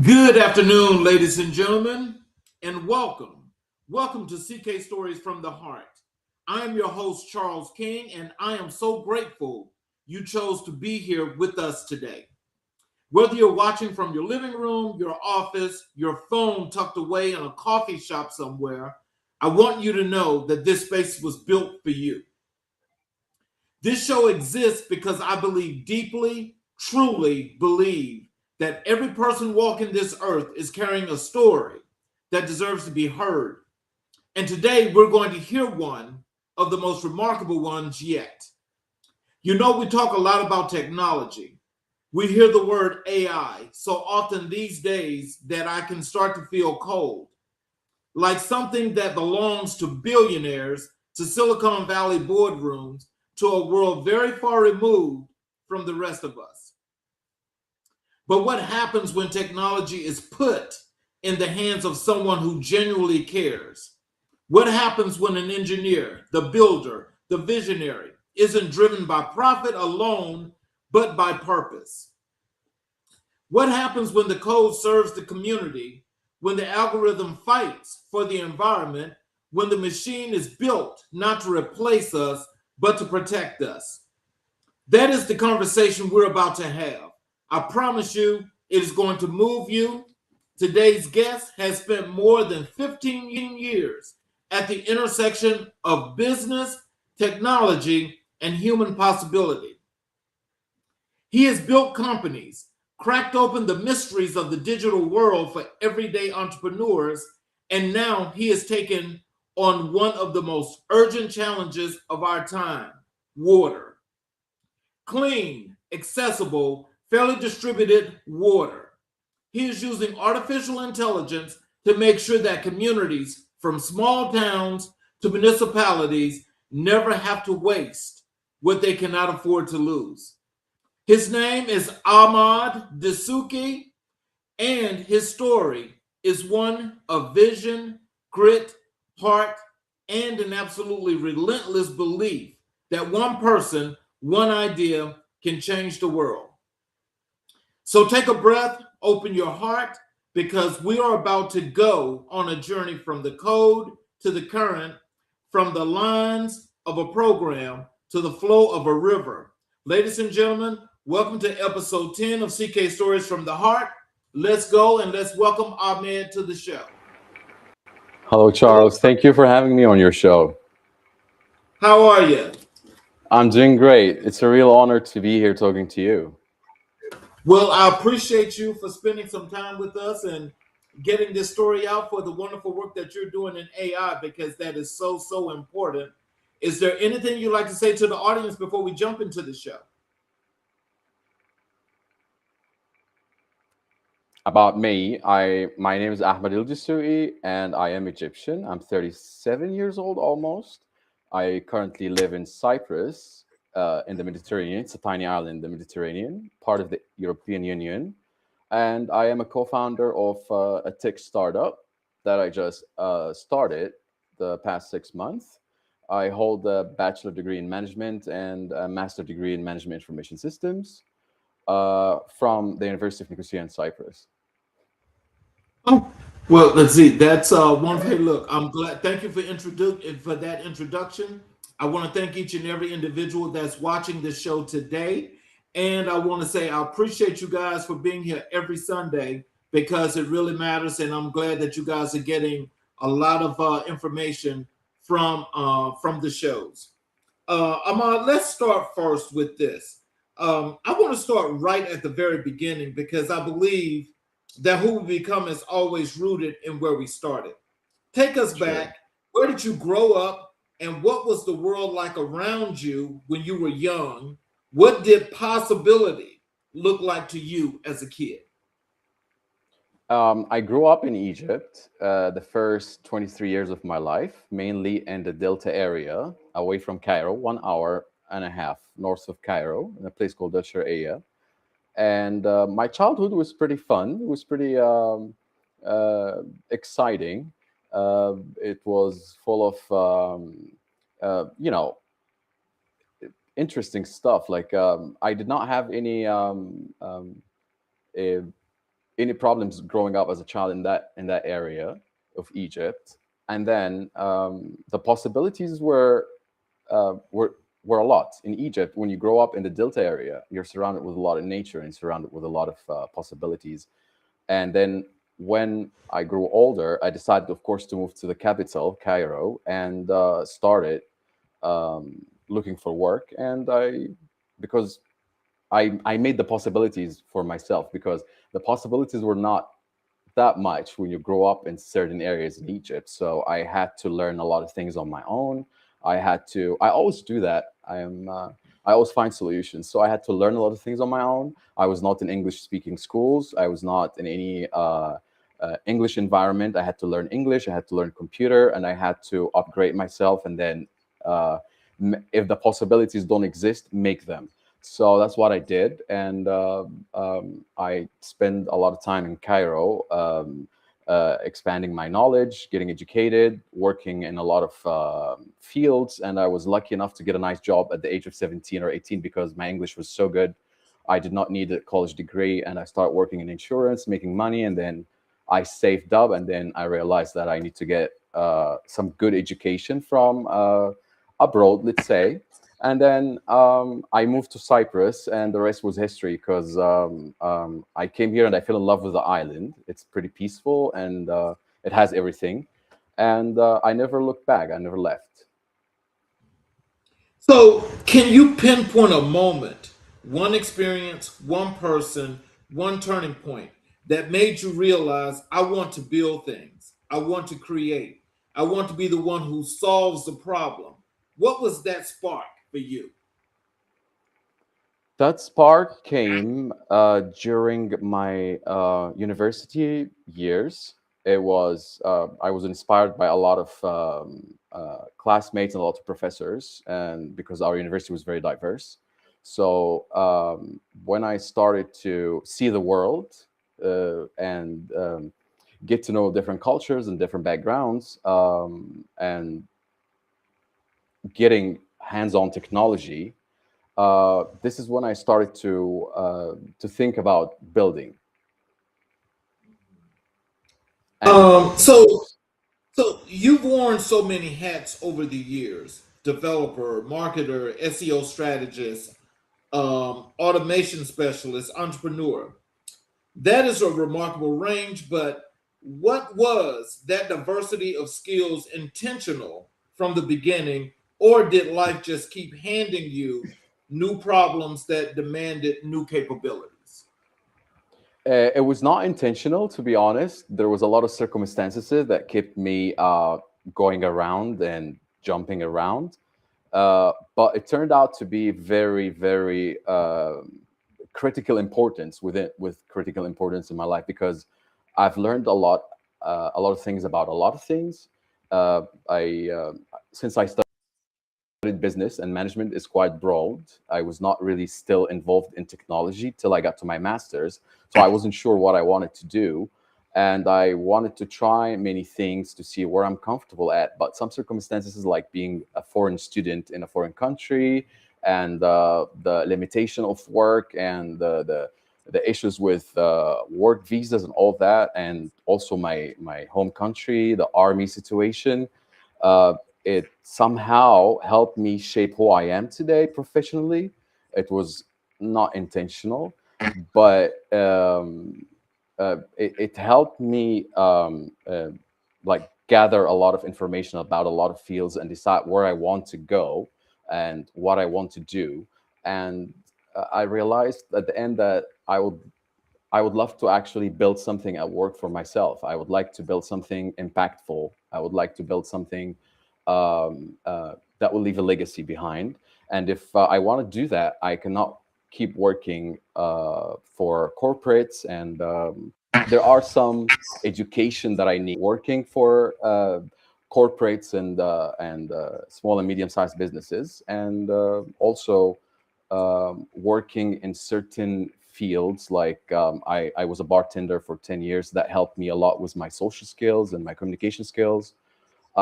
Good afternoon, ladies and gentlemen, and welcome. Welcome to CK Stories from the Heart. I am your host, Charles King, and I am so grateful you chose to be here with us today. Whether you're watching from your living room, your office, your phone tucked away in a coffee shop somewhere, I want you to know that this space was built for you. This show exists because I believe deeply, truly believe that every person walking this earth is carrying a story that deserves to be heard. And today we're going to hear one of the most remarkable ones yet. You know, we talk a lot about technology. We hear the word AI so often these days that I can start to feel cold, like something that belongs to billionaires, to Silicon Valley boardrooms, to a world very far removed from the rest of us. But what happens when technology is put in the hands of someone who genuinely cares? What happens when an engineer, the builder, the visionary isn't driven by profit alone, but by purpose? What happens when the code serves the community, when the algorithm fights for the environment, when the machine is built not to replace us, but to protect us? That is the conversation we're about to have. I promise you, it is going to move you. Today's guest has spent more than 15 years at the intersection of business, technology, and human possibility. He has built companies, cracked open the mysteries of the digital world for everyday entrepreneurs, and now he has taken on one of the most urgent challenges of our time: water. Clean, accessible, fairly distributed water. He is using artificial intelligence to make sure that communities from small towns to municipalities never have to waste what they cannot afford to lose. His name is Ahmad Dessouky, and his story is one of vision, grit, heart, and an absolutely relentless belief that one person, one idea can change the world. So take a breath, open your heart, because we are about to go on a journey from the code to the current, from the lines of a program to the flow of a river. Ladies and gentlemen, welcome to episode 10 of CK Stories from the Heart. Let's go and let's welcome Ahmed to the show. Hello, Charles. Thank you for having me on your show. How are you? I'm doing great. It's a real honor to be here talking to you. Well, I appreciate you for spending some time with us and getting this story out for the wonderful work that you're doing in AI because that is so, so important. Is there anything you'd like to say to the audience before we jump into the show? About me, my name is Ahmad Dessouky and I am Egyptian. I'm 37 years old almost. I currently live in Cyprus, in the Mediterranean. It's a tiny island in the Mediterranean, part of the European Union. And I am a co-founder of a tech startup that I just started the past 6 months. I hold a bachelor degree in management and a master degree in management information systems from the University of Nicosia in Cyprus. Oh, well, let's see. That's one thing. Look, I'm glad. Thank you for that introduction. I want to thank each and every individual that's watching this show today, and I want to say I appreciate you guys for being here every Sunday because it really matters, and I'm glad that you guys are getting a lot of information from the shows. Ahmad, let's start first with this. I want to start right at the very beginning because I believe that who we become is always rooted in where we started. Take us Sure. back. Where did you grow up, and what was the world like around you when you were young? What did possibility look like to you as a kid? I grew up in Egypt the first 23 years of my life, mainly in the Delta area, away from Cairo, 1 hour and a half north of Cairo, in a place called Aya. And my childhood was pretty fun. It was pretty exciting. It was full of, uh, you know, interesting stuff. Like I did not have any any problems growing up as a child in that area of Egypt. And then the possibilities uh, were were a lot in Egypt. When you grow up in the Delta area, you're surrounded with a lot of nature and surrounded with a lot of possibilities. And then when I grew older, I decided, of course, to move to the capital, Cairo, and started looking for work. And because I made the possibilities for myself, because the possibilities were not that much when you grow up in certain areas in Egypt. So I had to learn a lot of things on my own. I always do that. I always find solutions. So I had to learn a lot of things on my own. I was not in English speaking schools. I was not in any English environment. I had to learn English. I had to learn computer, and I had to upgrade myself. And then, uh, if the possibilities don't exist, make them. So that's what I did, and I spent a lot of time in Cairo, expanding my knowledge, getting educated, working in a lot of fields, and I was lucky enough to get a nice job at the age of 17 or 18 because my English was so good. I did not need a college degree, and I started working in insurance, making money, and then I saved up, and then I realized that I need to get some good education from abroad, let's say. And then I moved to Cyprus, and the rest was history because I came here and I fell in love with the island. It's pretty peaceful and it has everything. And I never looked back, I never left. So, can you pinpoint a moment, one experience, one person, one turning point that made you realize I want to build things, I want to create, I want to be the one who solves the problem? What was that spark for you? That spark came during my university years. I was inspired by a lot of classmates and a lot of professors, and because our university was very diverse. So when I started to see the world and get to know different cultures and different backgrounds, and getting hands-on technology, this is when I started to think about building. And So you've worn so many hats over the years: developer, marketer, SEO strategist, automation specialist, entrepreneur. That is a remarkable range, but what was that diversity of skills intentional from the beginning, or did life just keep handing you new problems that demanded new capabilities? it was not intentional, to be honest. There was a lot of circumstances that kept me going around and jumping around. But it turned out to be very, very critical importance with critical importance in my life because I've learned a lot of things about a lot of things. I Since I studied business and management is quite broad. I was not really still involved in technology till I got to my master's. So I wasn't sure what I wanted to do. And I wanted to try many things to see where I'm comfortable at. But some circumstances, like being a foreign student in a foreign country, and the limitation of work, and the issues with work visas and all that, and also my home country, the army situation, uh, it somehow helped me shape who I am today professionally. It was not intentional, but it helped me like gather a lot of information about a lot of fields and decide where I want to go and what I want to do. And I realized at the end that I would love to actually build something at work for myself. I would like to build something impactful. I would like to build something that will leave a legacy behind. And if I want to do that, I cannot keep working for corporates. And there are some education that I need working for corporates and small and medium-sized businesses, and also working in certain fields. Like I was a bartender for 10 years. That helped me a lot with my social skills and my communication skills.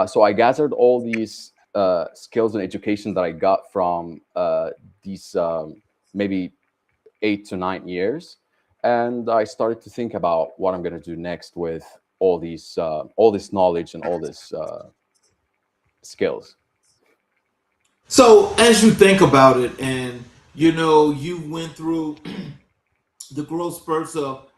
So I gathered all these skills and education that I got from these maybe 8 to 9 years. and I started to think about what I'm going to do next with all this knowledge and all this skills. So as you think about it, and you went through the growth spurts of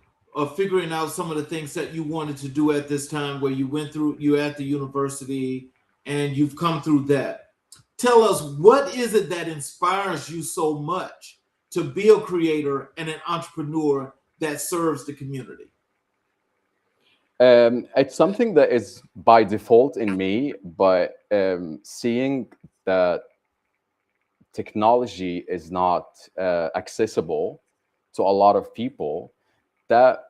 figuring out some of the things that you wanted to do at this time, where you at the university, and you've come through that. Tell us, what is it that inspires you so much to be a creator and an entrepreneur that serves the community? It's something that is by default in me, but seeing that technology is not accessible to a lot of people, that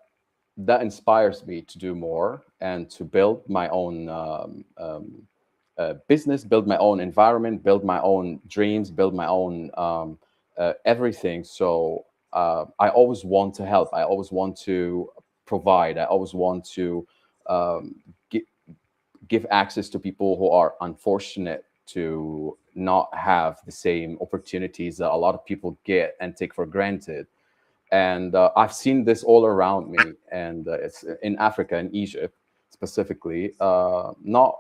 that inspires me to do more and to build my own business, build my own environment, build my own dreams, build my own everything. So I always want to help. I always want to provide. I always want to um, gi- give access to people who are unfortunate to not have the same opportunities that a lot of people get and take for granted. And I've seen this all around me, and it's in Africa, in Egypt specifically. Not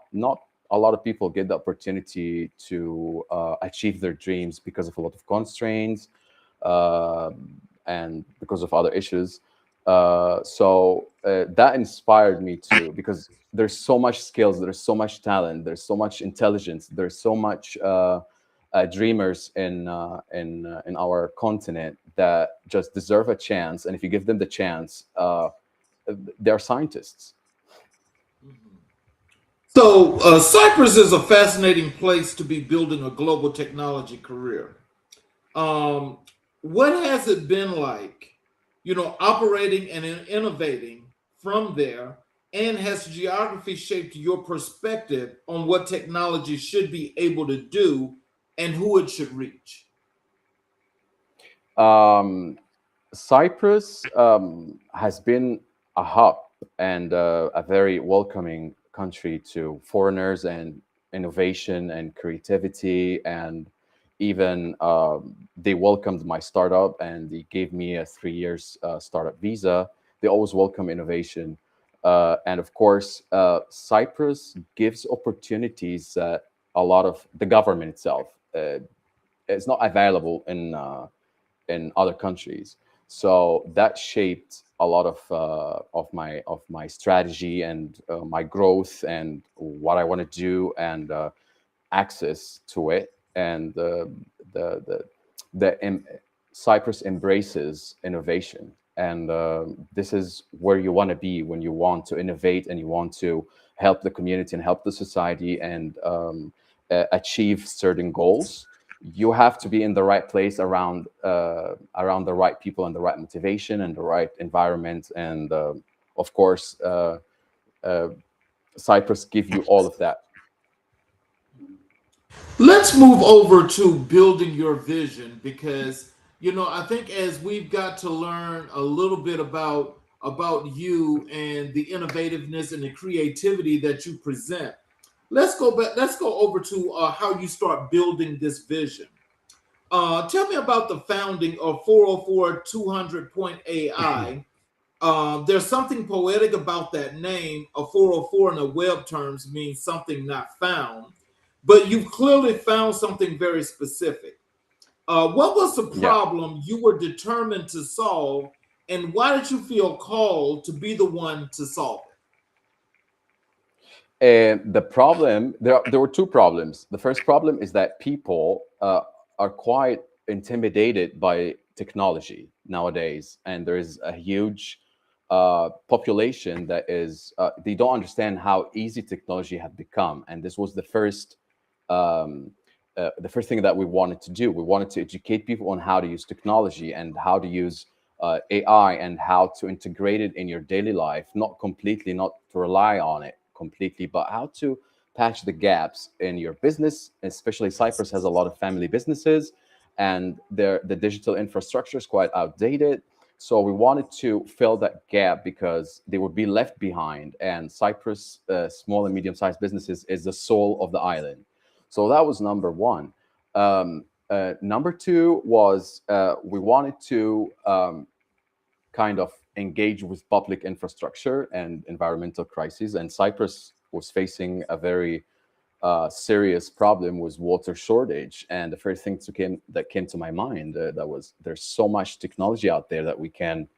a lot of people get the opportunity to achieve their dreams because of a lot of constraints, uh, and because of other issues. So that inspired me too, because there's so much skills, there's so much talent, there's so much intelligence, there's so much dreamers in our continent that just deserve a chance. And if you give them the chance, they're scientists. So, Cyprus is a fascinating place to be building a global technology career. Um, what has it been like, operating and innovating from there? And has geography shaped your perspective on what technology should be able to do and who it should reach? Um, Cyprus has been a hub and a very welcoming country to foreigners and innovation and creativity. And even they welcomed my startup and they gave me a 3 years startup visa. They always welcome innovation. And of course, Cyprus gives opportunities that a lot of the government itself is not available in other countries. So that shaped a lot of my strategy and my growth and what I want to do and access to it. And the the em- Cyprus embraces innovation, and this is where you want to be when you want to innovate and you want to help the community and help the society and achieve certain goals. You have to be in the right place around the right people and the right motivation and the right environment, and of course, uh, Cyprus give you all of that. Let's move over to building your vision, because I think as we've got to learn a little bit about you and the innovativeness and the creativity that you present. Let's go back. Let's go over to how you start building this vision. Tell me about the founding of 404 200 Point AI. There's something poetic about that name. A 404 in the web terms means something not found, but you've clearly found something very specific. What was the Yeah. problem you were determined to solve, and why did you feel called to be the one to solve it? And the problem, there were two problems. The first problem is that people are quite intimidated by technology nowadays, and there is a huge population that is they don't understand how easy technology had become. And this was um, the first thing that we wanted to do. We wanted to educate people on how to use technology and how to use AI and how to integrate it in your daily life, not completely, not to rely on it completely, but how to patch the gaps in your business. Especially Cyprus has a lot of family businesses, and the digital infrastructure is quite outdated. So we wanted to fill that gap because they would be left behind. And Cyprus, small and medium-sized businesses, is the soul of the island. So that was number one. Number two was we wanted to kind of engage with public infrastructure and environmental crises. And Cyprus was facing a very serious problem was water shortage. And the first thing that came to my mind that was there's so much technology out there that we can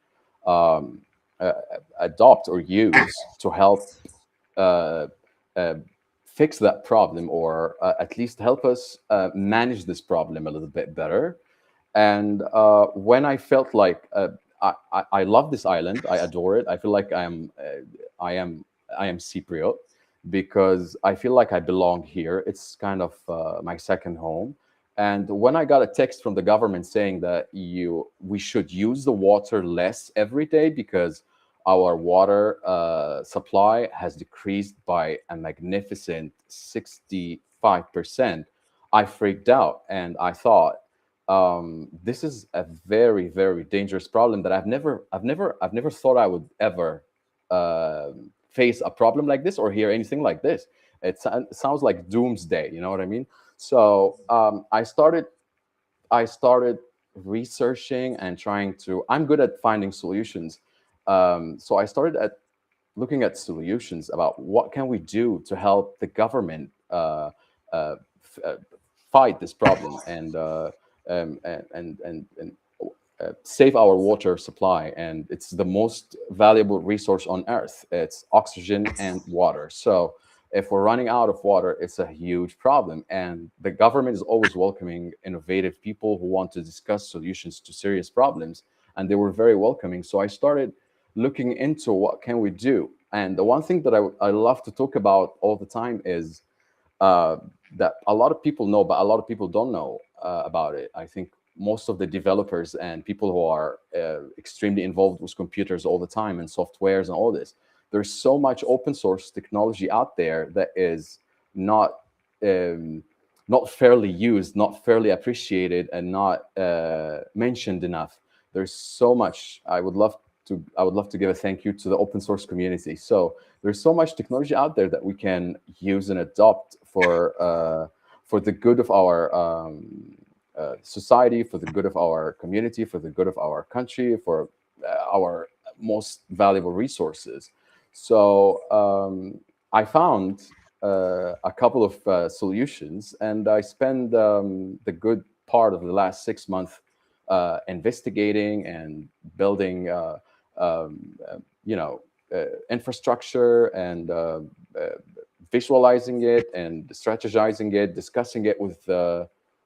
um, uh, adopt or use to help uh, uh, fix that problem, or at least help us manage this problem a little bit better. And when I felt like I love this island, I adore it. I feel like I am I am Cypriot because I feel like I belong here. It's kind of my second home. And when I got a text from the government saying that we should use the water less every day because our water supply has decreased by a magnificent 65%, I freaked out and I thought, this is a very, very dangerous problem that I've never thought I would ever face a problem like this or hear anything like this. It sounds like doomsday. You know what I mean? So I started researching and trying to. I'm good at finding solutions. So I started at looking at solutions about what can we do to help the government f- uh, fight this problem and save our water supply. And it's the most valuable resource on earth. It's oxygen and water. So if we're running out of water, it's a huge problem. And the government is always welcoming innovative people who want to discuss solutions to serious problems. And they were very welcoming. So I started looking into what can we do. And the one thing that I love to talk about all the time is uh, that a lot of people know, but a lot of people don't know about it. I think most of the developers and people who are extremely involved with computers all the time and softwares and all this, there's so much open source technology out there that is not um, not fairly used, not fairly appreciated, and not mentioned enough. There's so much. I would love to give a thank you to the open source community. So there's so much technology out there that we can use and adopt for the good of our society, for the good of our community, for the good of our country, for our most valuable resources. So I found a couple of solutions, and I spent the good part of the last 6 months investigating and building, you know, infrastructure and visualizing it and strategizing it, discussing it with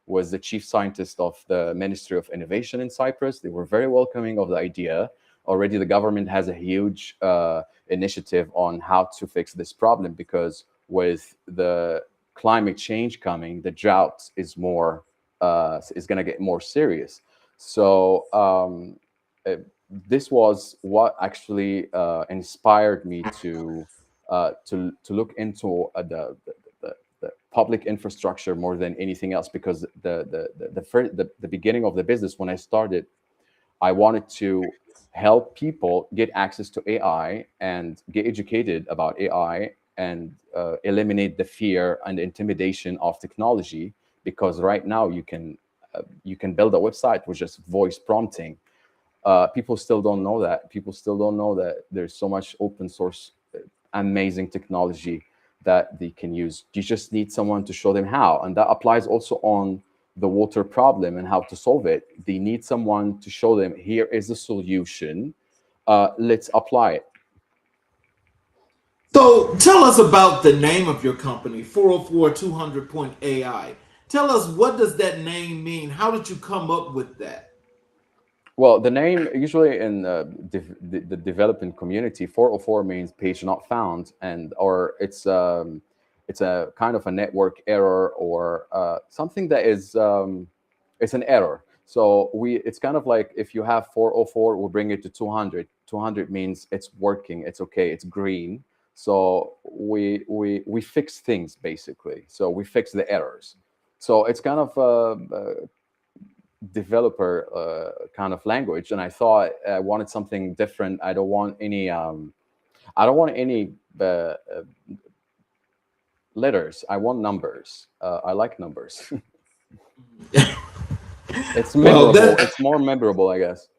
was the chief scientist of the Ministry of Innovation in Cyprus. They were very welcoming of the idea. Already, the government has a huge initiative on how to fix this problem because with the climate change coming, the drought is going to get more serious. So uh, this was what actually inspired me to look into the public infrastructure more than anything else, because the beginning of the business, when I started, I wanted to help people get access to AI and get educated about AI and eliminate the fear and intimidation of technology. Because right now you can build a website with just voice prompting. People still don't know that. People still don't know that there's so much open source, amazing technology that they can use. You just need someone to show them how. And that applies also on the water problem and how to solve it. They need someone to show them, here is the solution. Let's apply it. So tell us about the name of your company, 404 200 Point AI. Tell us, what does that name mean? How did you come up with that? Well, the name usually in the developing community, 404 means page not found, and or it's a kind of a network error or something that is it's an error. So it's kind of like if you have 404, we'll bring it to 200. 200 means it's working, it's okay, it's green. So we fix things basically. So we fix the errors. So it's kind of developer kind of language, and I thought I wanted something different. I don't want any letters. I want numbers. I like numbers. It's Well, memorable. that It's more memorable, I guess.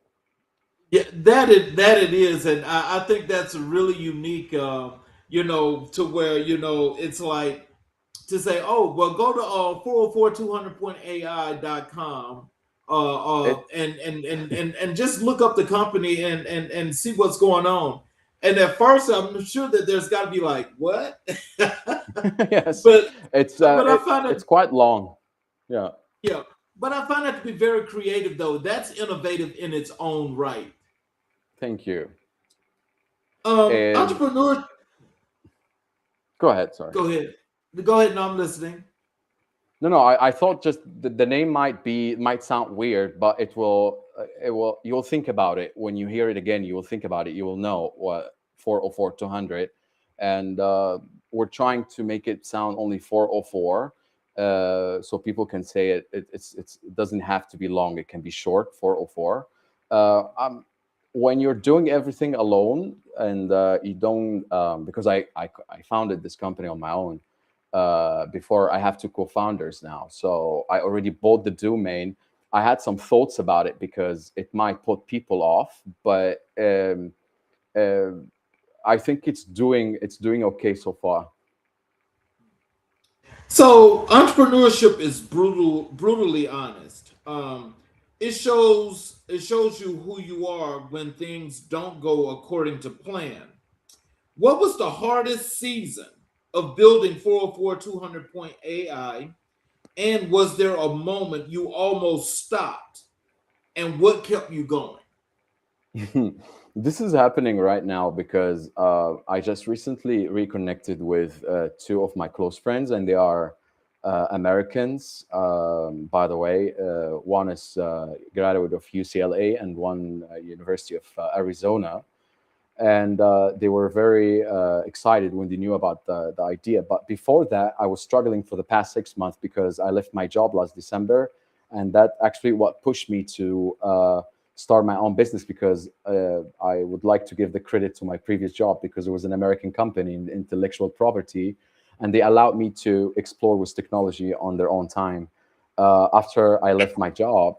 Yeah, that it is, and I think that's a really unique. To where it's like to say, oh, well, go to 404-200.ai.com It and just look up the company and see what's going on. And at first, I'm sure that there's got to be like, what? yes, but but I find it's it, quite long. Yeah, yeah, but I find that to be very creative, though. That's innovative in its own right. thank you. And Entrepreneur, go ahead. Sorry. go ahead. Go ahead, no, I'm listening. No, no. I thought just the name might sound weird, but it will you'll think about it when you hear it again. You will think about it. You will know what 404 200, and we're trying to make it sound only 404, so people can say it. It doesn't have to be long. It can be short. 404. When you're doing everything alone and you don't because I founded this company on my own before. I have two co-founders now, so I already bought the domain. I had some thoughts about it because it might put people off, but uh, I think it's doing okay so far. So entrepreneurship is brutally honest. It shows you who you are when things don't go according to plan. What was the hardest season of building 404-200.ai? And was there a moment you almost stopped? And what kept you going? This is happening right now because I just recently reconnected with two of my close friends, and they are Americans. By the way, one is graduate of UCLA and one University of Arizona, and they were very excited when they knew about the idea. But before that, I was struggling for the past 6 months because I left my job last December, and that actually what pushed me to start my own business, because I would like to give the credit to my previous job because it was an American company in intellectual property, and they allowed me to explore with technology on their own time. After I left my job,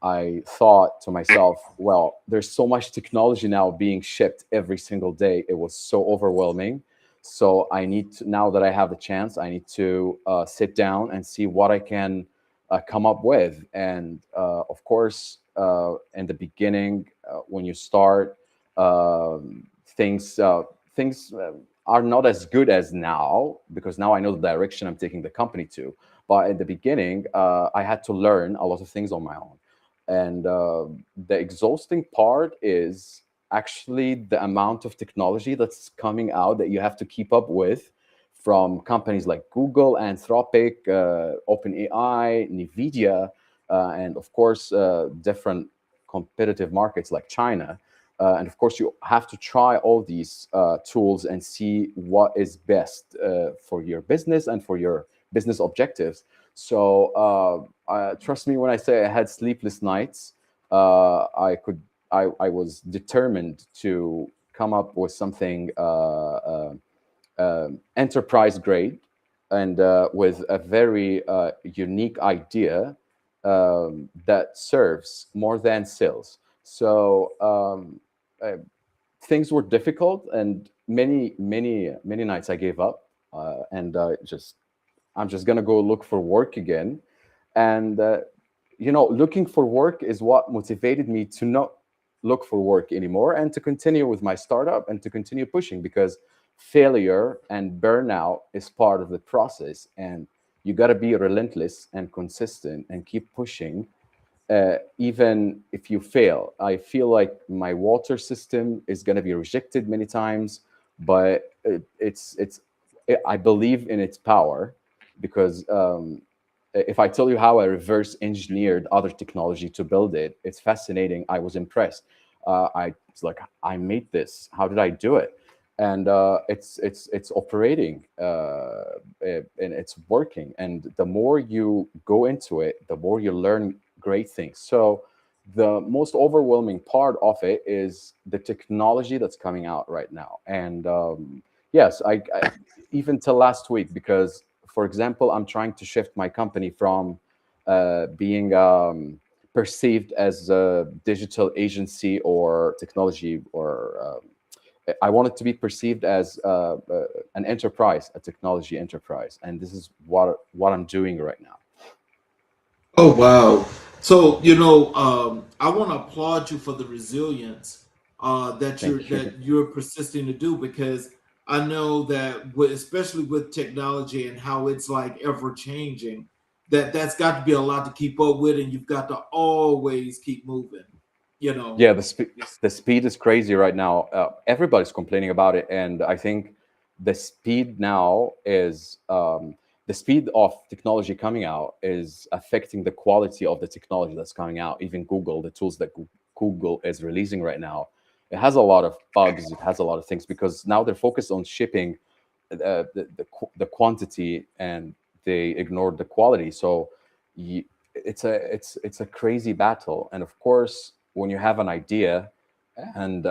I thought to myself, well, there's so much technology now being shipped every single day. It was so overwhelming. So I need to, now that I have the chance, I need to sit down and see what I can come up with. And of course, in the beginning, when you start, things are not as good as now, because now I know the direction I'm taking the company to. But at the beginning, I had to learn a lot of things on my own. And the exhausting part is actually the amount of technology that's coming out that you have to keep up with, from companies like Google, Anthropic, OpenAI, NVIDIA, and of course, different competitive markets like China. And of course, you have to try all these tools and see what is best for your business and for your business objectives. So trust me when I say I had sleepless nights. I was determined to come up with something enterprise grade, and with a very unique idea that serves more than sales. So uh, things were difficult, and many nights I gave up, and just I'm just gonna go look for work again. And looking for work is what motivated me to not look for work anymore and to continue with my startup and to continue pushing, because failure and burnout is part of the process, and you got to be relentless and consistent and keep pushing, even if you fail. I feel like my water system is going to be rejected many times, but I believe in its power, because if I tell you how I reverse engineered other technology to build it, it's fascinating. I was impressed. I was like, I made this. How did I do it? And it's operating, and it's working. And the more you go into it, the more you learn great things. So the most overwhelming part of it is the technology that's coming out right now. And yes, I even till last week, because for example, I'm trying to shift my company from being perceived as a digital agency or technology, or I want it to be perceived as an enterprise, a technology enterprise, and this is what I'm doing right now. Oh wow! So I want to applaud you for the resilience that Thank you. you're persisting to do, because I know that especially with technology and how it's like ever changing, that's got to be a lot to keep up with, and you've got to always keep moving. You know. Yeah, the speed is crazy right now. Everybody's complaining about it, and I think the speed now is the speed of technology coming out is affecting the quality of the technology that's coming out. Even Google, the tools that Google is releasing right now, it has a lot of bugs. It has a lot of things because now they're focused on shipping the quantity, and they ignored the quality. So you, it's a crazy battle. And of course, when you have an idea, and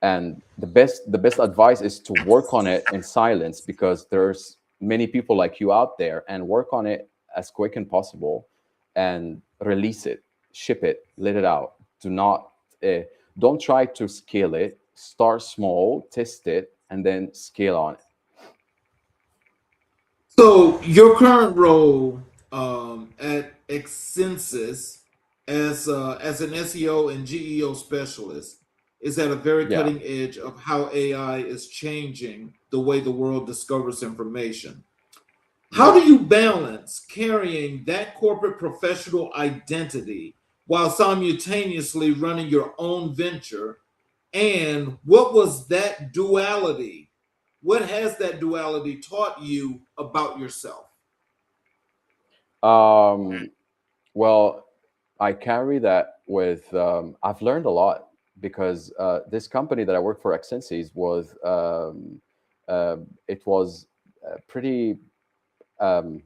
and the best advice is to work on it in silence, because there's many people like you out there, and work on it as quick and possible, and release it, ship it, let it out. Do not uh, don't try to scale it. Start small, test it, and then scale on it. So your current role at Excensis as an SEO and GEO specialist is at a very Yeah. cutting edge of how AI is changing the way the world discovers information. How Yeah. do you balance carrying that corporate professional identity while simultaneously running your own venture? And what was that duality? What has that duality taught you about yourself? Um, well, I carry that with. I've learned a lot because this company that I work for, Accenses, it was pretty. Um,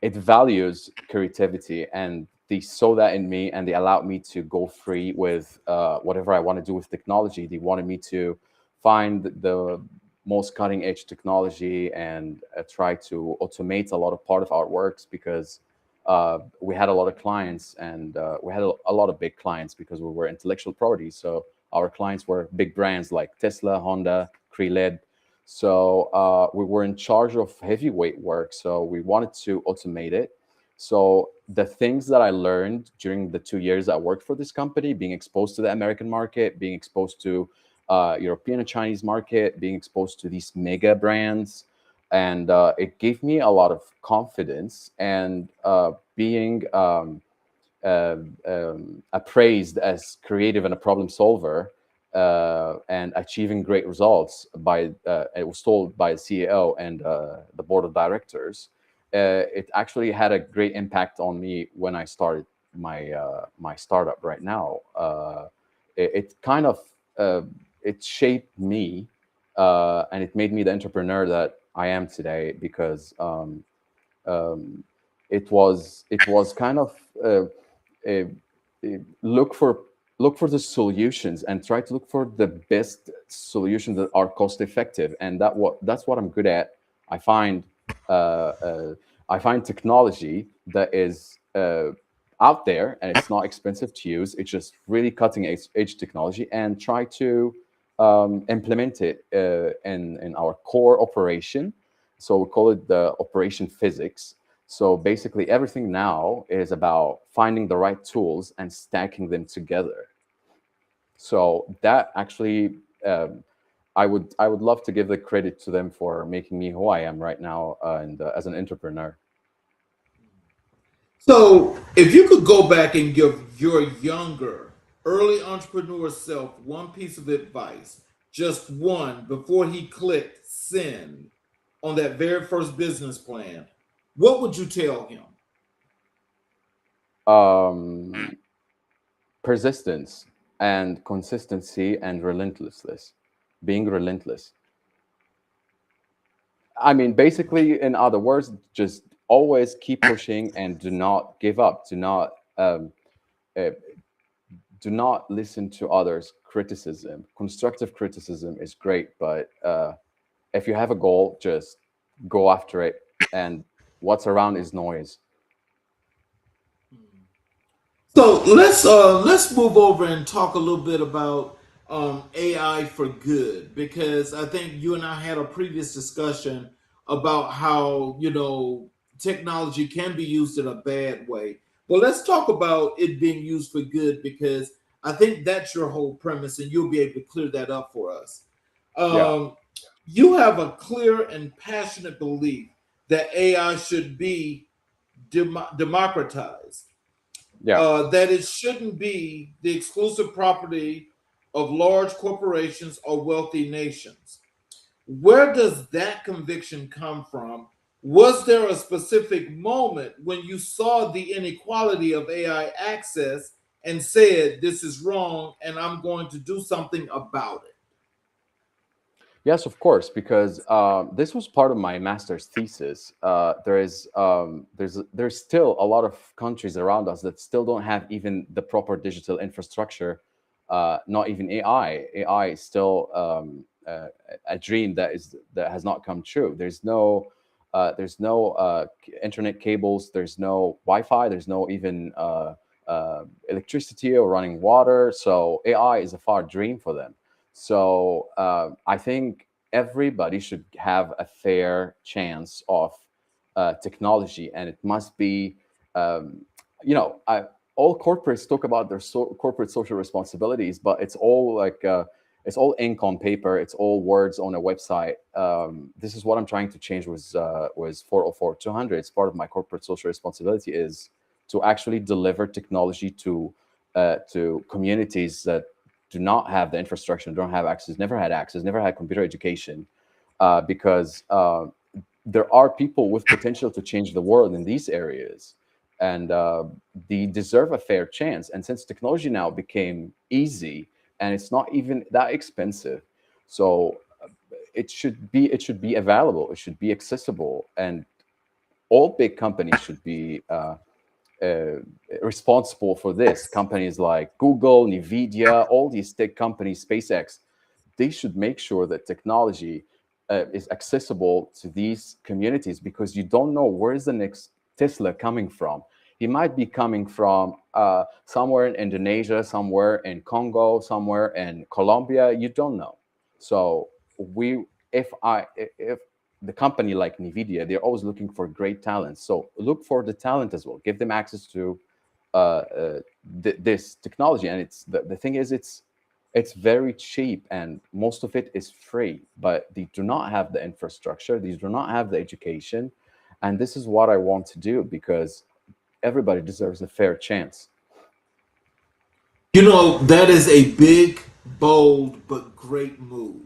it values creativity, and they saw that in me, and they allowed me to go free with whatever I want to do with technology. They wanted me to find the most cutting edge technology, and try to automate a lot of part of our works, because we had a lot of clients, and we had a lot of big clients because we were intellectual property. So our clients were big brands like Tesla, Honda, Creled. So we were in charge of heavyweight work. So we wanted to automate it. So the things that I learned during the 2 years I worked for this company, being exposed to the American market, being exposed to European and Chinese market, being exposed to these mega brands, and it gave me a lot of confidence, and being appraised as creative and a problem solver, and achieving great results by it was told by the CEO and the board of directors. It actually had a great impact on me when I started my startup right now. It kind of uh, it shaped me, and it made me the entrepreneur that I am today, because um, it was kind of uh, look for the solutions, and try to look for the best solutions that are cost effective, and that's what I'm good at. I find I find technology that is out there, and it's not expensive to use. It's just really cutting edge technology, and try to implement it in our core operation. So we call it the operation physics. So basically, everything now is about finding the right tools and stacking them together. So that actually, I would love to give the credit to them for making me who I am right now, and as an entrepreneur. So, if you could go back and give your younger, early entrepreneur self one piece of advice, just one, before he clicked send on that very first business plan, what would you tell him? Um, Persistence and consistency and relentlessness, being relentless. I mean, basically, in other words, just always keep pushing and do not give up. Uh, do not listen to others' criticism. Constructive criticism is great, but if you have a goal, just go after it. And what's around is noise. So let's move over and talk a little bit about AI for good, because I think you and I had a previous discussion about how technology can be used in a bad way. Well, let's talk about it being used for good, because I think that's your whole premise, and you'll be able to clear that up for us. Yeah, Um, you have a clear and passionate belief that AI should be democratized, yeah. that it shouldn't be the exclusive property of large corporations or wealthy nations. Where does that conviction come from? Was there a specific moment when you saw the inequality of AI access and said, this is wrong and I'm going to do something about it? Yes, of course, because this was part of my master's thesis. There's still a lot of countries around us that still don't have even the proper digital infrastructure. Not even AI. AI is still a dream that has not come true. There's no internet cables. There's no Wi-Fi. There's no even electricity or running water. So AI is a far dream for them. So I think everybody should have a fair chance of technology, and it must be, um, you know, I, all corporates talk about their corporate social responsibilities, but it's all ink on paper, it's all words on a website. This is what I'm trying to change was 404 200. It's part of my corporate social responsibility is to actually deliver technology to communities that do not have the infrastructure, don't have access, never had computer education, because there are people with potential to change the world in these areas, and they deserve a fair chance. And since technology now became easy and it's not even that expensive, so it should be available, it should be accessible, and all big companies should be uh, responsible for this. Companies like Google, Nvidia, all these tech companies, SpaceX, they should make sure that technology is accessible to these communities, because you don't know where is the next Tesla coming from. He might be coming from somewhere in Indonesia, somewhere in Congo, somewhere in Colombia. You don't know. So we, if the company like Nvidia, they're always looking for great talent. So look for the talent as well. Give them access to this technology. And the thing is, it's very cheap, and most of it is free. But they do not have the infrastructure. They do not have the education, and this is what I want to do, because everybody deserves a fair chance. That is a big, bold, but great move.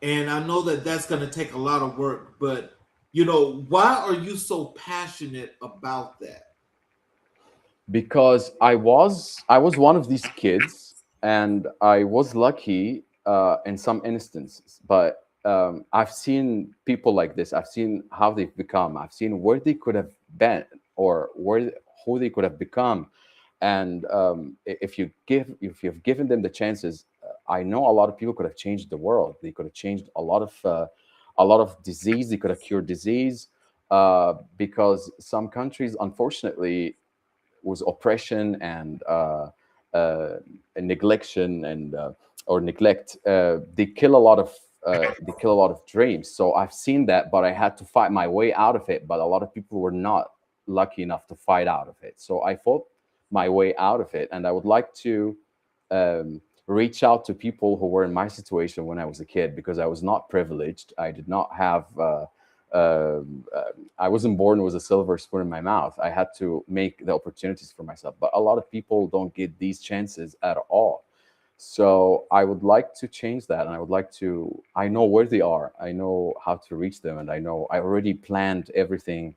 And I know that that's going to take a lot of work, but why are you so passionate about that? Because I was one of these kids, and I was lucky in some instances. But I've seen people like this. I've seen how they've become. I've seen where they could have been, or where who they could have become. And if you've given them the chances, I know a lot of people could have changed the world. They could have changed a lot of disease. They could have cured disease. Because some countries, unfortunately, was oppression uh, and neglection, and or neglect. They kill a lot of dreams. So I've seen that, but I had to fight my way out of it. But a lot of people were not lucky enough to fight out of it. So I fought my way out of it, and I would like to reach out to people who were in my situation when I was a kid, because I was not privileged. I did not have. I wasn't born with a silver spoon in my mouth. I had to make the opportunities for myself. But a lot of people don't get these chances at all. So I would like to change that, and I would like to. I know where they are. I know how to reach them, and I know I already planned everything.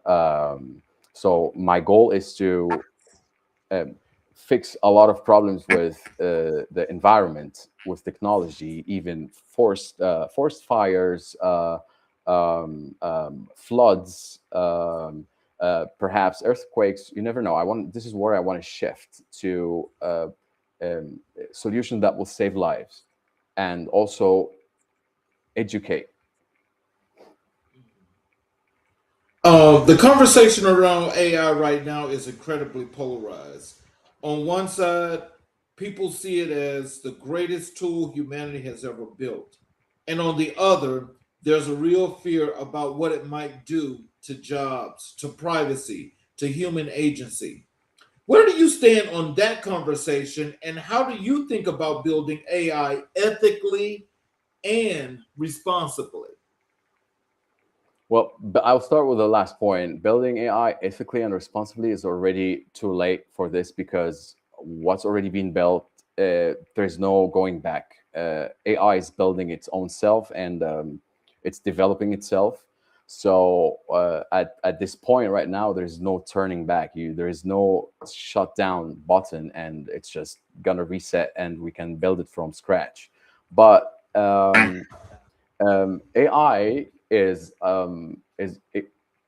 Um, so my goal is to um, fix a lot of problems with the environment, with technology, even forest fires, floods, perhaps earthquakes. You never know. This is where I want to shift to solution that will save lives, and also educate. The conversation around AI right now is incredibly polarized. On one side, people see it as the greatest tool humanity has ever built. And on the other, there's a real fear about what it might do to jobs, to privacy, to human agency. Where do you stand on that conversation, and how do you think about building AI ethically and responsibly? Well, but I'll start with the last point. Building AI ethically and responsibly is already too late for this because what's already been built, there's no going back. AI is building its own self and it's developing itself. So at this point right now, there's no turning back. There is no shutdown button, and it's just gonna reset, and we can build it from scratch. But AI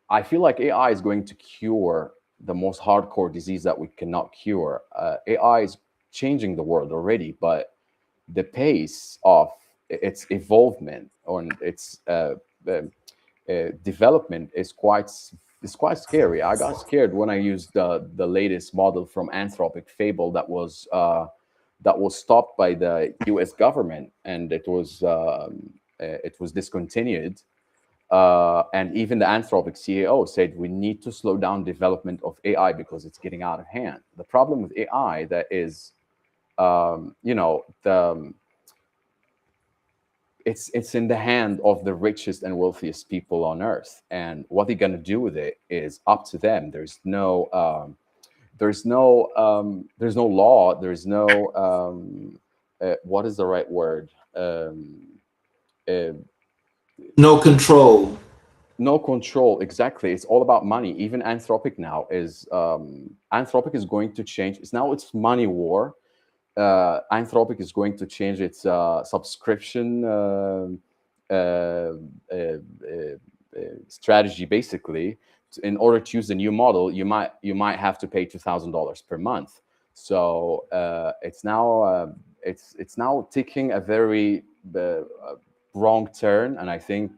I feel like AI is going to cure the most hardcore disease that we cannot cure. AI is changing the world already, but the pace of its evolvement on its development is quite scary. I got scared when I used the latest model from Anthropic Fable that was stopped by the U.S. government, and it was discontinued. And even the Anthropic CEO said we need to slow down development of AI because it's getting out of hand. The problem with AI that is, the it's in the hand of the richest and wealthiest people on earth, and what they're gonna do with it is up to them. There's no law. There's no what is the right word? Uh, No control. no control. Exactly. It's all about money. Even Anthropic now is Anthropic is going to change. It's money war. Anthropic is going to change its subscription strategy. Basically, in order to use the new model, you might have to pay $2,000 per month. So it's now taking a very wrong turn, and I think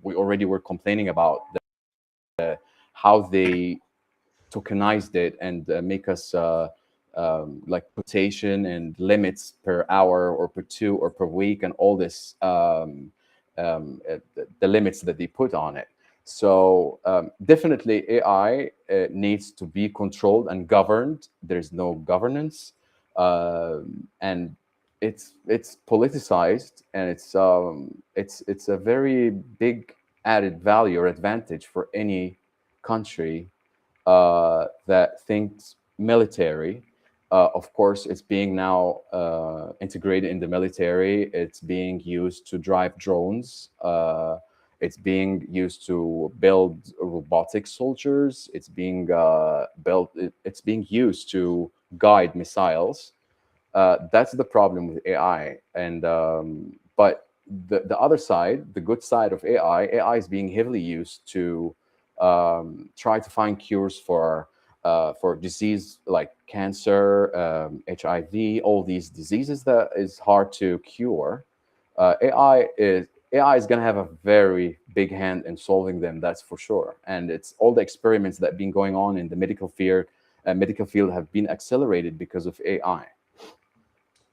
we already were complaining about how they tokenized it and make us like quotation and limits per hour or per two or per week and all this the limits that they put on it. So definitely AI needs to be controlled and governed. There's no governance, and it's politicized, and it's a very big added value or advantage for any country that thinks military. Of course, it's being now integrated in the military. It's being used to drive drones. It's being used to build robotic soldiers. It's being It's being used to guide missiles. That's the problem with AI. And but the other side, the good side of AI is being heavily used to try to find cures for disease like cancer, HIV, all these diseases that is hard to cure. AI is going to have a very big hand in solving them. That's for sure. And it's all the experiments that have been going on in the medical field have been accelerated because of AI.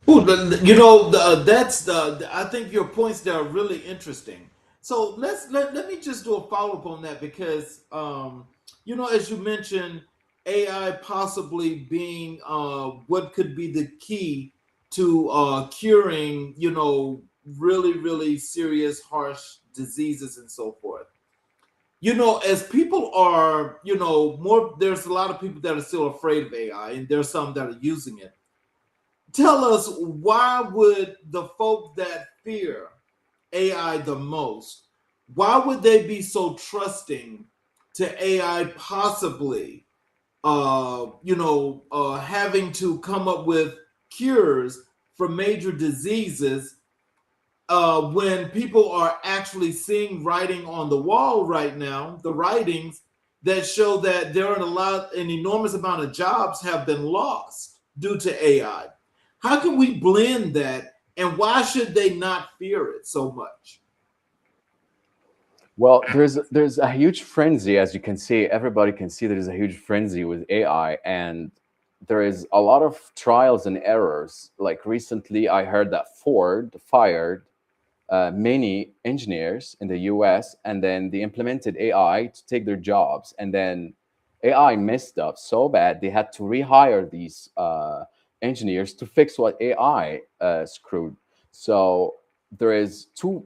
Ooh, that's I think your points there are really interesting. So let me just do a follow up on that because as you mentioned, AI possibly being what could be the key to curing really serious harsh diseases and so forth. As people are more, there's a lot of people that are still afraid of AI, and there's some that are using it. Tell us, why would the folk that fear AI the most, why would they be so trusting to AI possibly having to come up with cures for major diseases when people are actually seeing writing on the wall right now, the writings that show that there are an enormous amount of jobs have been lost due to AI. How can we blend that, and why should they not fear it so much? Well, there's a huge frenzy, as you can see. Everybody can see there's a huge frenzy with AI, and there is a lot of trials and errors. Like recently, I heard that Ford fired many engineers in the US, and then they implemented AI to take their jobs. And then AI messed up so bad, they had to rehire these engineers to fix what AI screwed. So there's two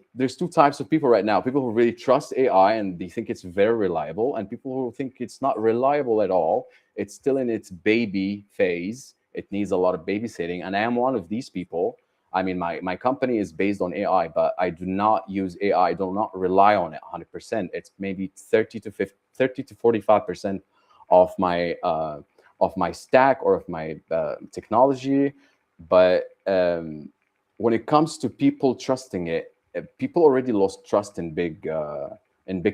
types of people right now: people who really trust AI and they think it's very reliable, and people who think it's not reliable at all. It's still in its baby phase. It needs a lot of babysitting, and I am one of these people. I mean, my company is based on AI, but I do not use AI. I do not rely on it 100%. It's maybe 30 to 50, 30 to 45% of my stack or of my technology. But when it comes to people trusting it, people already lost trust in big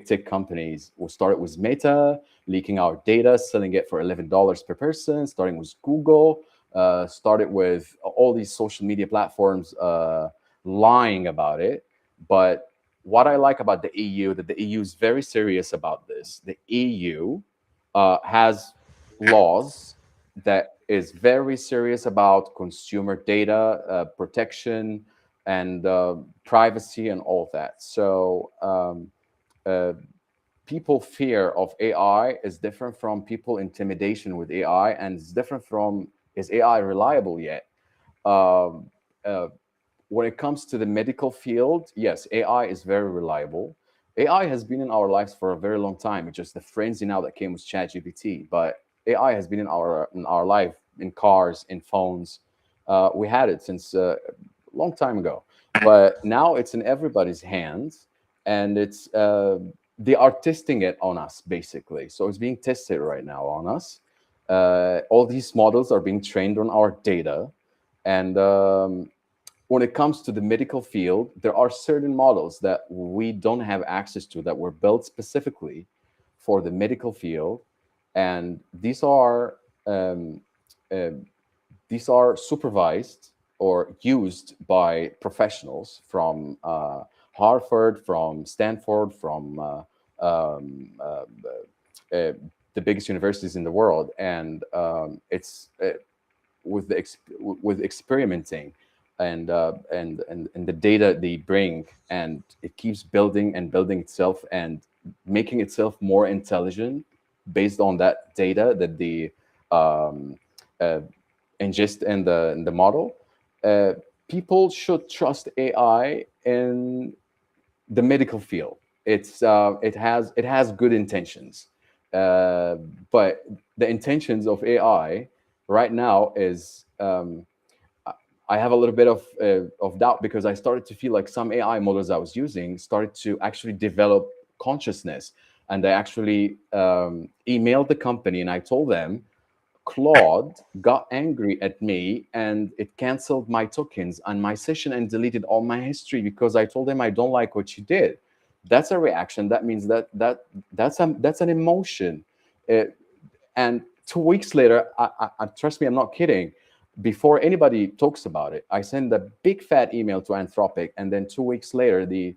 tech companies. We started with Meta leaking our data, selling it for $11 per person, starting with Google, started with all these social media platforms lying about it. But what I like about the EU, that the EU is very serious about this. The EU has laws that is very serious about consumer data protection and privacy and all of that. So uh, people fear of AI is different from people intimidation with AI, and it's different from is AI reliable yet? Um, uh, when it comes to the medical field, yes, AI is very reliable. AI has been in our lives for a very long time. It's just the frenzy now that came with ChatGPT. But AI has been in our life, in cars, in phones. We had it since a long time ago, but now it's in everybody's hands, and they are testing it on us basically. So it's being tested right now on us. All these models are being trained on our data, and when it comes to the medical field, there are certain models that we don't have access to that were built specifically for the medical field, and um, uh, these are supervised or used by professionals from Harvard, from Stanford, from uh, the biggest universities in the world, and it's with with experimenting and the data they bring, and it keeps building and building itself and making itself more intelligent based on that data that they um, uh, ingest in the model. uh, People should trust AI in the medical field. It has good intentions, uh, but the intentions of AI right now is I have a little bit of doubt, because I started to feel like some AI models I was using started to actually develop consciousness, and I actually emailed the company and I told them Claude got angry at me and it canceled my tokens and my session and deleted all my history because I told him I don't like what you did. That's a reaction. That means that's an emotion. Uh, and 2 weeks later, I trust me, I'm not kidding. Before anybody talks about it, I send a big fat email to Anthropic, and then 2 weeks later, the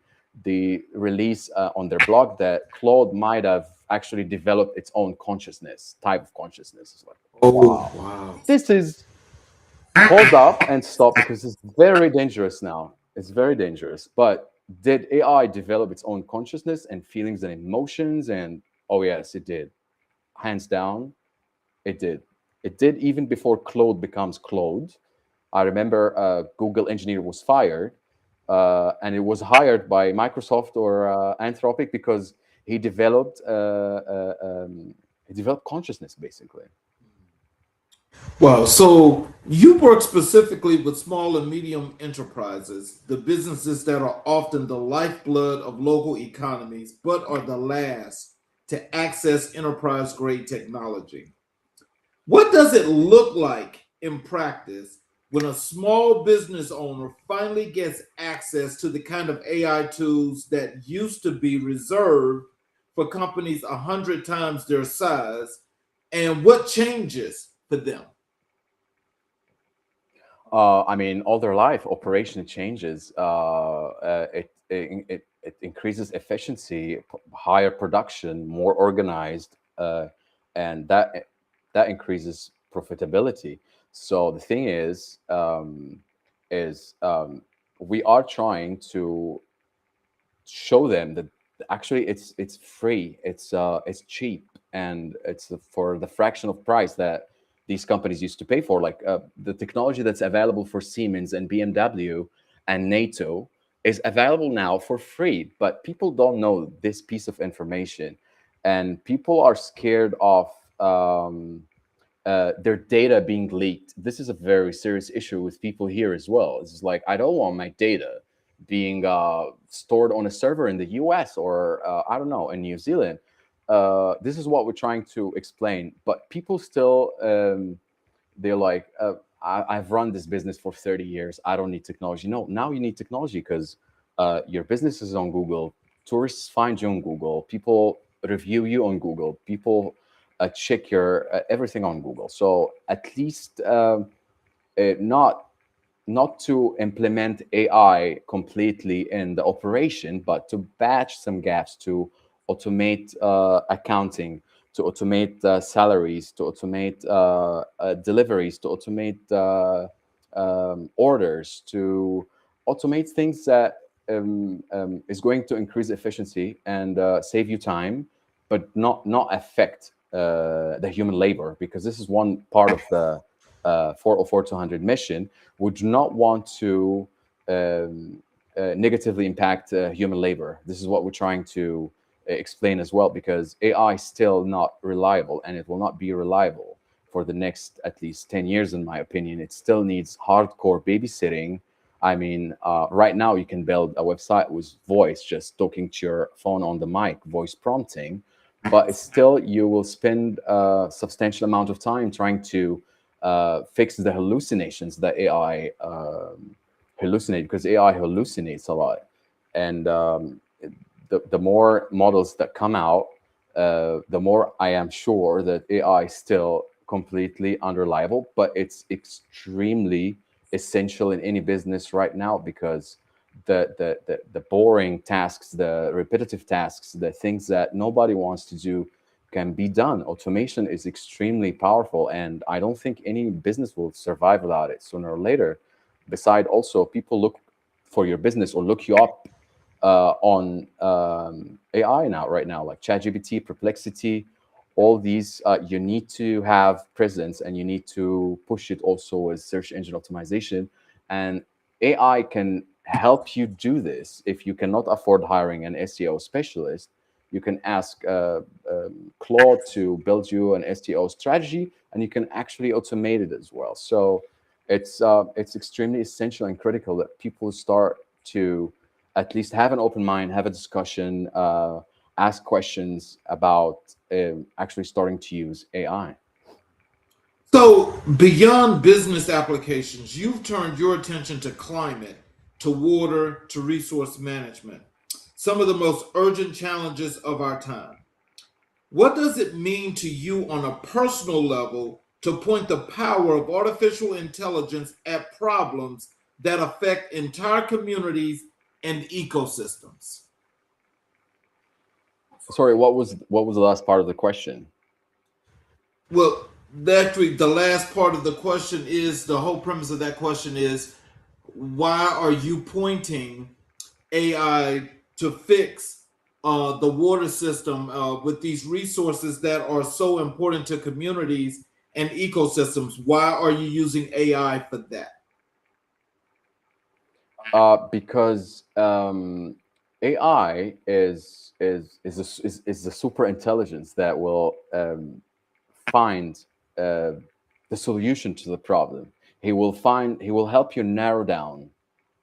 release on their blog that Claude might have actually developed its own consciousness, type of consciousness. It's like, Oh, wow, wow. this is hold up and stop, because it's very dangerous now. It's very dangerous. But did AI develop its own consciousness and feelings and emotions? And oh yes, it did, hands down. It did. It did even before Claude becomes Claude. I remember a Google engineer was fired, and it was hired by Microsoft or Anthropic because he developed consciousness basically. Well, so you work specifically with small and medium enterprises, the businesses that are often the lifeblood of local economies, but are the last to access enterprise grade technology. What does it look like in practice when a small business owner finally gets access to the kind of AI tools that used to be reserved for companies 100 times their size? And what changes for them? I mean, all their life operation changes. It increases efficiency, higher production, more organized, and that increases profitability. So the thing is we are trying to show them that actually it's free, it's cheap, and it's for the fraction of price that these companies used to pay for. Like the technology that's available for Siemens and BMW and NATO is available now for free, but people don't know this piece of information, and people are scared of their data being leaked. This is a very serious issue with people here as well. It's like, I don't want my data being stored on a server in the US or I don't know, in New Zealand. This is what we're trying to explain, but people still they're like, I've run this business for 30 years. I don't need technology. No, now you need technology because your business is on Google. Tourists find you on Google. People review you on Google. People check your everything on Google. So at least not to implement AI completely in the operation, but to batch some gaps, to automate accounting, to automate salaries, to automate deliveries, to automate orders, to automate things that is going to increase efficiency and save you time, but not affect the human labor, because this is one part of the 404-200 mission. We do not want to negatively impact human labor. This is what we're trying to explain as well, because AI is still not reliable, and it will not be reliable for the next at least 10 years, in my opinion. It still needs hardcore babysitting. I mean, right now you can build a website with voice, just talking to your phone on the mic, voice prompting, but it's still, you will spend a substantial amount of time trying to fix the hallucinations that AI hallucinate, because AI hallucinates a lot. And the more models that come out, the more I am sure that AI is still completely unreliable, but it's extremely essential in any business right now, because the boring tasks, the repetitive tasks, the things that nobody wants to do can be done. Automation is extremely powerful, and I don't think any business will survive without it sooner or later. Beside, also, people look for your business or look you up on AI now, right now, like ChatGPT, Perplexity, all these. You need to have presence, and you need to push it also with search engine optimization. And AI can help you do this. If you cannot afford hiring an SEO specialist, you can ask Claude to build you an SEO strategy, and you can actually automate it as well. So it's extremely essential and critical that people start to at least have an open mind, have a discussion, ask questions about actually starting to use AI. So, beyond business applications, you've turned your attention to climate, to water, to resource management, some of the most urgent challenges of our time. What does it mean to you on a personal level to point the power of artificial intelligence at problems that affect entire communities and ecosystems? Sorry, what was the last part of the question? Well, actually, the last part of the question is, the whole premise of that question is, why are you pointing AI to fix the water system with these resources that are so important to communities and ecosystems? Why are you using AI for that? Because AI is the super intelligence that will find the solution to the problem. He will help you narrow down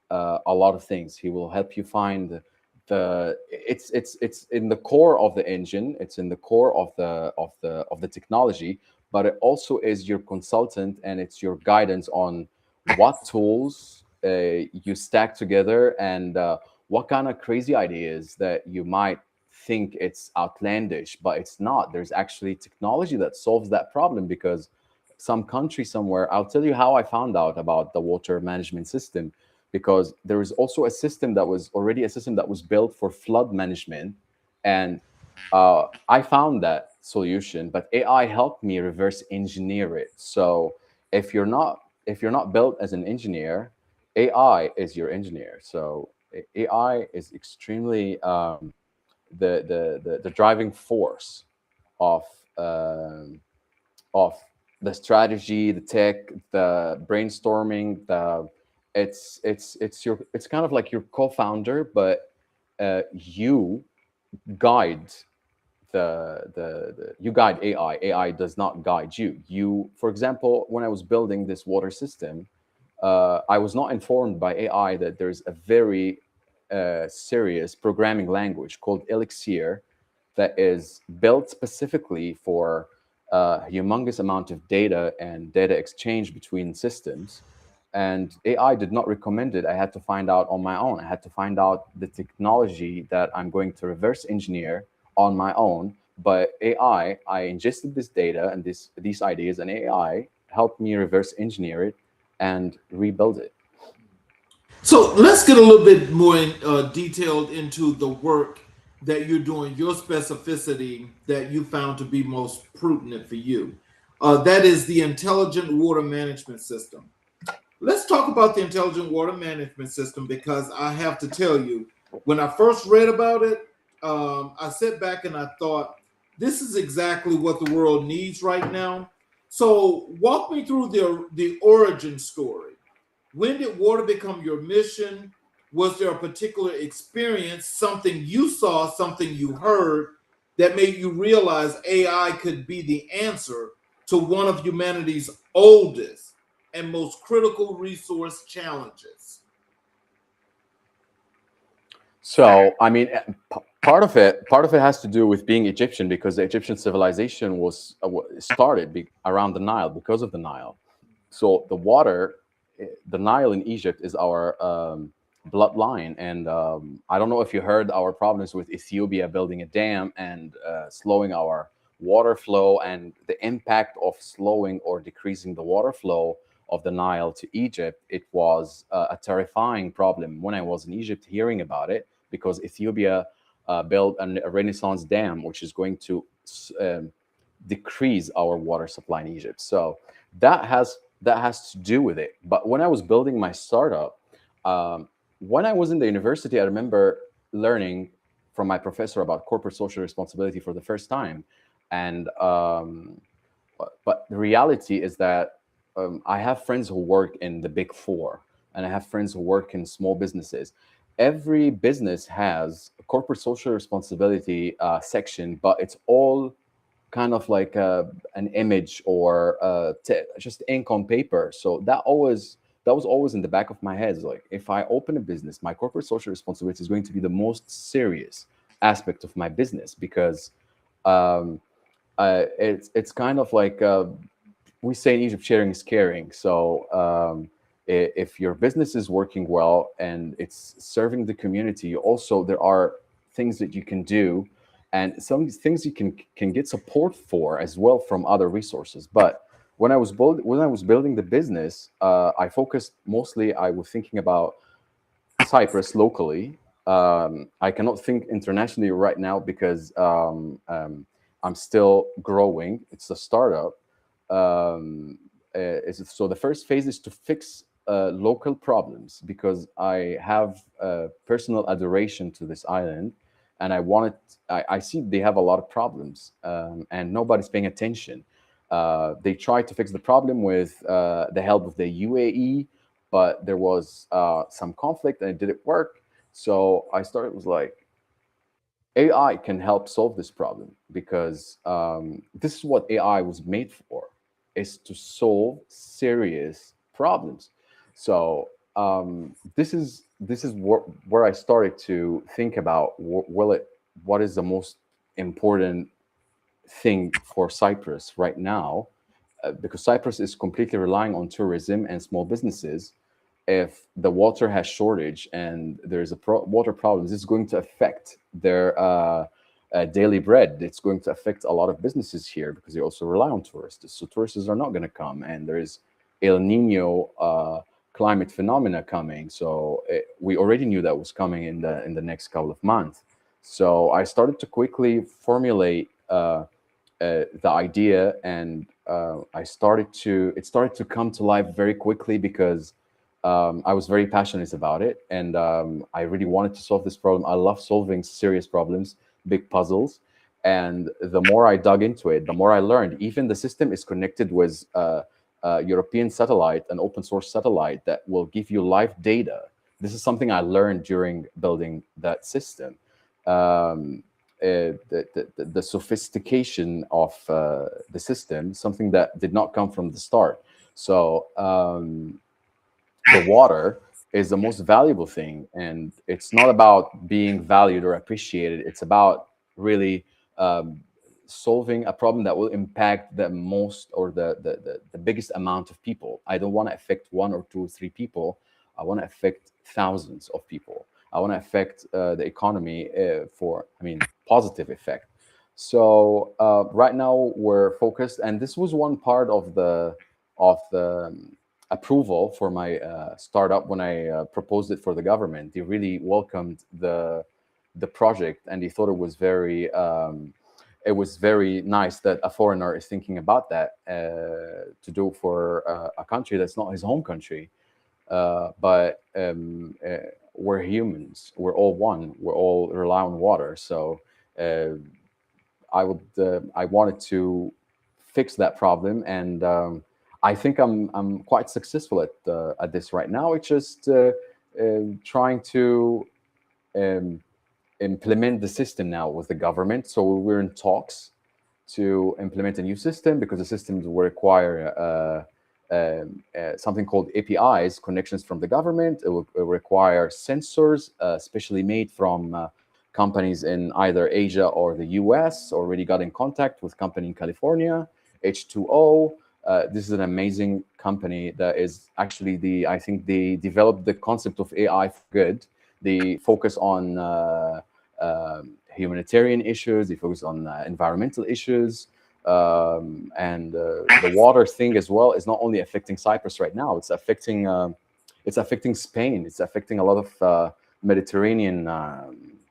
a lot of things. He will help you find it's in the core of the engine. It's in the core of the technology, but it also is your consultant, and it's your guidance on what tools you stack together, and what kind of crazy ideas that you might think it's outlandish, but it's not. There's actually technology that solves that problem, because some country somewhere, I'll tell you how I found out about the water management system, because there is also a system that was built for flood management, and I found that solution, but AI helped me reverse engineer it. So if you're not built as an engineer, AI is your engineer. So AI is extremely the driving force of um, of the strategy, the tech, the brainstorming, the it's kind of like your co-founder, but you guide you guide AI. AI does not guide you. For example, when I was building this water system, I was not informed by AI that there's a very serious programming language called Elixir that is built specifically for a humongous amount of data and data exchange between systems. And AI did not recommend it. I had to find out on my own. I had to find out the technology that I'm going to reverse engineer on my own. But I ingested this data and these ideas, and AI helped me reverse engineer it and rebuild it. So let's get a little bit more detailed into the work that you're doing, your specificity that you found to be most prudent for you. That is the intelligent water management system. Let's talk about the intelligent water management system because I have to tell you, when I first read about it, I sat back and I thought, this is exactly what the world needs right now. So, walk me through the origin story. When did water become your mission? Was there a particular experience, something you saw, something you heard that made you realize AI could be the answer to one of humanity's oldest and most critical resource challenges? So, I mean, part of it has to do with being Egyptian because the Egyptian civilization was started around the Nile because of the Nile. So the water, the Nile in Egypt is our bloodline, and I don't know if you heard our problems with Ethiopia building a dam and slowing our water flow, and the impact of slowing or decreasing the water flow of the Nile to Egypt. It was a terrifying problem when I was in Egypt hearing about it because Ethiopia built a Renaissance dam, which is going to decrease our water supply in Egypt. So that has to do with it. But when I was building my startup, when I was in the university, I remember learning from my professor about corporate social responsibility for the first time. And but the reality is that I have friends who work in the big four, and I have friends who work in small businesses. Every business has a corporate social responsibility section, but it's all kind of like an image or just ink on paper. So that was always in the back of my head. It's like if I open a business, my corporate social responsibility is going to be the most serious aspect of my business because um, it's kind of like we say in Egypt, sharing is caring. So if your business is working well and it's serving the community, also there are things that you can do, and some things you can get support for as well from other resources. But when I was building the business, I focused mostly. I was thinking about Cyprus locally. I cannot think internationally right now because I'm still growing. It's a startup. So the first phase is to fix local problems because I have personal adoration to this island, and I see they have a lot of problems, and nobody's paying attention. They tried to fix the problem with the help of the UAE, but there was some conflict and it didn't work. So I started was like, AI can help solve this problem because this is what AI was made for, is to solve serious problems. So this is where I started to think about what is the most important thing for Cyprus right now, because Cyprus is completely relying on tourism and small businesses. If the water has shortage and there's a water problem, this is going to affect their daily bread. It's going to affect a lot of businesses here because they also rely on tourists. So tourists are not going to come, and there is El Nino climate phenomena coming. So we already knew that was coming in the next couple of months. So I started to quickly formulate the idea, and it started to come to life very quickly because I was very passionate about it, and I really wanted to solve this problem. I love solving serious problems, big puzzles, and the more I dug into it, the more I learned. Even the system is connected with a European satellite, an open source satellite that will give you live data. This is something I learned during building that system. Um, the sophistication of the system, something that did not come from the start. So the water is the most valuable thing, and it's not about being valued or appreciated. It's about really um, solving a problem that will impact the most, or the biggest amount of people. I don't want to affect one or two or three people. I want to affect thousands of people. I want to affect the economy for, I mean, positive effect. So right now we're focused, and this was one part of the approval for my startup. When I proposed it for the government, they really welcomed the project, and they thought it was very nice that a foreigner is thinking about that to do for a country that's not his home country. But we're humans. We're all one. We're all rely on water. So uh, I wanted to fix that problem, and I think I'm quite successful at this right now. It's just trying to um, implement the system now with the government. So we're in talks to implement a new system, because the systems will require something called APIs, connections from the government. It will require sensors, specially made from companies in either Asia or the US. Already got in contact with company in California, H2O. This is an amazing company that is actually I think they developed the concept of AI for good. They focus on humanitarian issues. They focus on environmental issues, and the water thing as well is not only affecting Cyprus right now. It's affecting Spain. It's affecting a lot of Mediterranean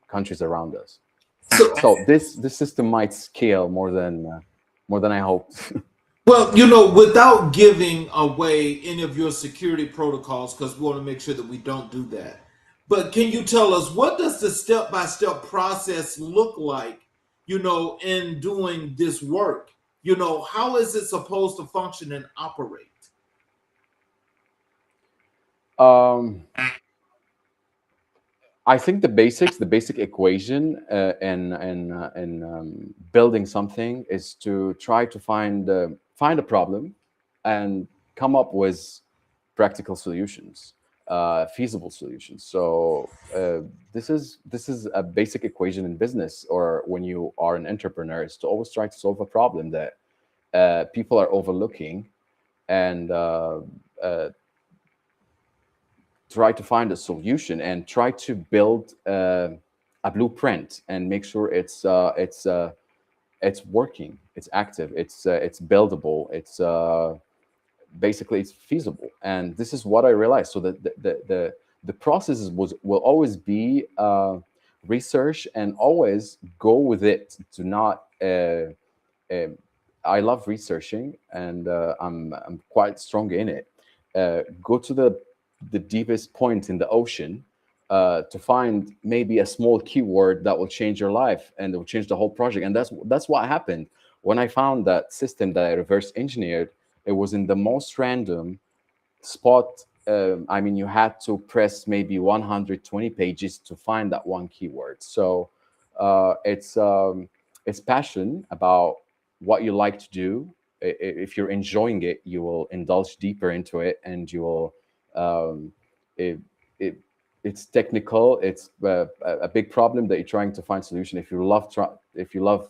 countries around us. So, So this system might scale more than I hoped. well, without giving away any of your security protocols, because we want to make sure that we don't do that. But can you tell us, what does the step by step process look like, in doing this work? How is it supposed to function and operate? um, I think the basic equation in building something is to try to find a problem and come up with practical solutions, feasible solutions. So this is a basic equation in business, or when you are an entrepreneur, is to always try to solve a problem that people are overlooking, and try to find a solution, and try to build a blueprint, and make sure it's working, it's active, it's buildable, it's basically it's feasible. And this is what I realized. So the process will always be research, and always go with it. To not um, I love researching, and I'm quite strong in it. Go to the deepest point in the ocean to find maybe a small keyword that will change your life, and it will change the whole project. And that's what happened when I found that system that I reverse engineered. It was in the most random spot. I mean, you had to press maybe 120 pages to find that one keyword. So uh, it's um, it's passion about what you like to do. If you're enjoying it, you will indulge deeper into it, and you will. Um, it, it, it's technical. It's a big problem that you're trying to find solution. If you love